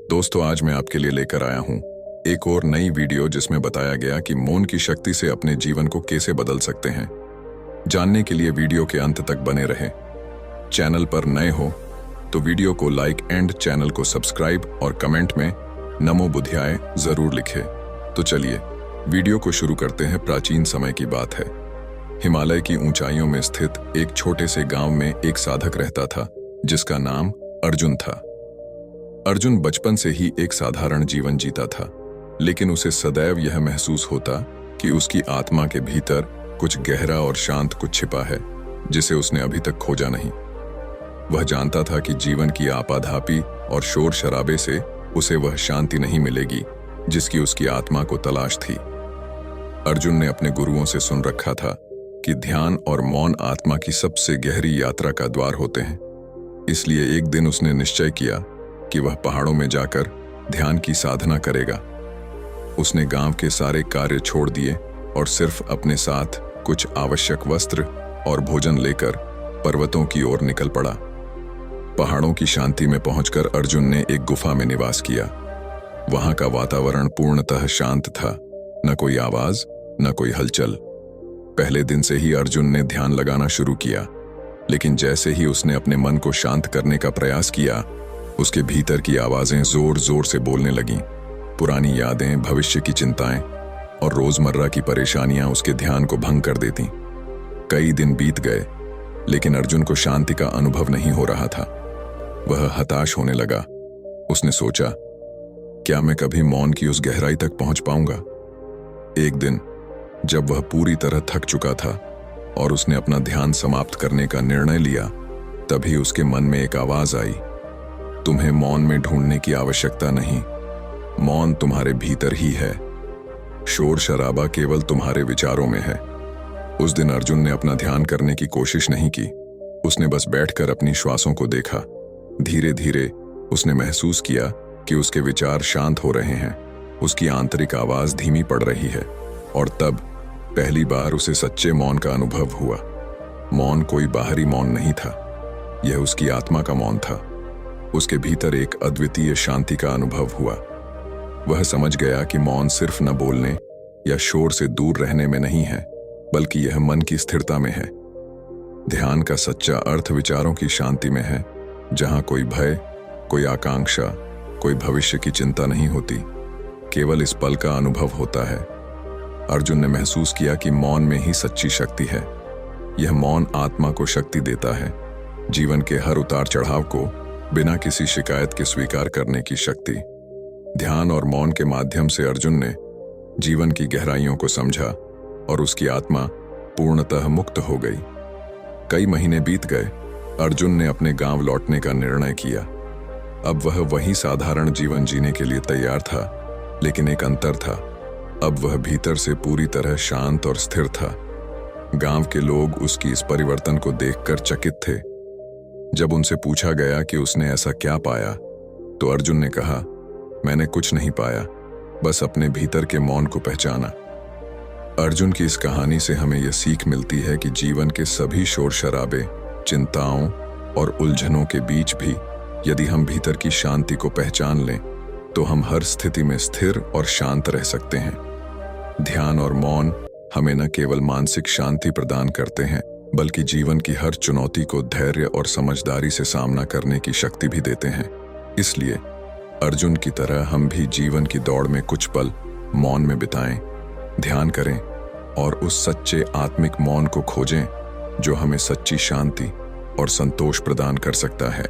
दोस्तों, आज मैं आपके लिए लेकर आया हूं एक और नई वीडियो जिसमें बताया गया कि मौन की शक्ति से अपने जीवन को कैसे बदल सकते हैं। जानने के लिए वीडियो के अंत तक बने रहें। चैनल पर नए हो तो वीडियो को लाइक एंड चैनल को सब्सक्राइब और कमेंट में नमो बुद्धाय जरूर लिखें। तो चलिए वीडियो को शुरू करते हैं। प्राचीन समय की बात है। हिमालय की ऊंचाइयों में स्थित एक छोटे से गांव में एक साधक रहता था जिसका नाम अर्जुन था। अर्जुन बचपन से ही एक साधारण जीवन जीता था, लेकिन उसे सदैव यह महसूस होता कि उसकी आत्मा के भीतर कुछ गहरा और शांत कुछ छिपा है जिसे उसने अभी तक खोजा नहीं। वह जानता था कि जीवन की आपाधापी और शोर शराबे से उसे वह शांति नहीं मिलेगी जिसकी उसकी आत्मा को तलाश थी। अर्जुन ने अपने गुरुओं से सुन रखा था कि ध्यान और मौन आत्मा की सबसे गहरी यात्रा का द्वार होते हैं। इसलिए एक दिन उसने निश्चय किया कि वह पहाड़ों में जाकर ध्यान की साधना करेगा। उसने गांव के सारे कार्य छोड़ दिए और सिर्फ अपने साथ कुछ आवश्यक वस्त्र और भोजन लेकर पर्वतों की ओर निकल पड़ा। पहाड़ों की शांति में पहुंचकर अर्जुन ने एक गुफा में निवास किया। वहां का वातावरण पूर्णतः शांत था, न कोई आवाज, न कोई हलचल। पहले दिन से ही अर्जुन ने ध्यान लगाना शुरू किया, लेकिन जैसे ही उसने अपने मन को शांत करने का प्रयास किया, उसके भीतर की आवाजें जोर जोर से बोलने लगीं। पुरानी यादें, भविष्य की चिंताएं और रोजमर्रा की परेशानियां उसके ध्यान को भंग कर देतीं। कई दिन बीत गए, लेकिन अर्जुन को शांति का अनुभव नहीं हो रहा था। वह हताश होने लगा। उसने सोचा, क्या मैं कभी मौन की उस गहराई तक पहुंच पाऊंगा? एक दिन जब वह पूरी तरह थक चुका था और उसने अपना ध्यान समाप्त करने का निर्णय लिया, तभी उसके मन में एक आवाज आई, तुम्हें मौन में ढूंढने की आवश्यकता नहीं, मौन तुम्हारे भीतर ही है। शोर शराबा केवल तुम्हारे विचारों में है। उस दिन अर्जुन ने अपना ध्यान करने की कोशिश नहीं की। उसने बस बैठकर अपनी श्वासों को देखा। धीरे धीरे उसने महसूस किया कि उसके विचार शांत हो रहे हैं, उसकी आंतरिक आवाज धीमी पड़ रही है। और तब पहली बार उसे सच्चे मौन का अनुभव हुआ। मौन कोई बाहरी मौन नहीं था, यह उसकी आत्मा का मौन था। उसके भीतर एक अद्वितीय शांति का अनुभव हुआ। वह समझ गया कि मौन सिर्फ न बोलने या शोर से दूर रहने में नहीं है, बल्कि यह मन की स्थिरता में है। ध्यान का सच्चा अर्थ विचारों की शांति में है, जहां कोई भय, कोई आकांक्षा, कोई भविष्य की चिंता नहीं होती, केवल इस पल का अनुभव होता है। अर्जुन ने महसूस किया कि मौन में ही सच्ची शक्ति है। यह मौन आत्मा को शक्ति देता है, जीवन के हर उतार चढ़ाव को बिना किसी शिकायत के स्वीकार करने की शक्ति। ध्यान और मौन के माध्यम से अर्जुन ने जीवन की गहराइयों को समझा और उसकी आत्मा पूर्णतः मुक्त हो गई। कई महीने बीत गए। अर्जुन ने अपने गांव लौटने का निर्णय किया। अब वह वही साधारण जीवन जीने के लिए तैयार था, लेकिन एक अंतर था। अब वह भीतर से पूरी तरह शांत और स्थिर था। गांव के लोग उसकी इस परिवर्तन को देखकर चकित थे। जब उनसे पूछा गया कि उसने ऐसा क्या पाया, तो अर्जुन ने कहा, मैंने कुछ नहीं पाया, बस अपने भीतर के मौन को पहचाना। अर्जुन की इस कहानी से हमें यह सीख मिलती है कि जीवन के सभी शोर शराबे, चिंताओं और उलझनों के बीच भी यदि हम भीतर की शांति को पहचान लें, तो हम हर स्थिति में स्थिर और शांत रह सकते हैं। ध्यान और मौन हमें न केवल मानसिक शांति प्रदान करते हैं, बल्कि जीवन की हर चुनौती को धैर्य और समझदारी से सामना करने की शक्ति भी देते हैं। इसलिए अर्जुन की तरह हम भी जीवन की दौड़ में कुछ पल मौन में बिताएं, ध्यान करें और उस सच्चे आत्मिक मौन को खोजें जो हमें सच्ची शांति और संतोष प्रदान कर सकता है।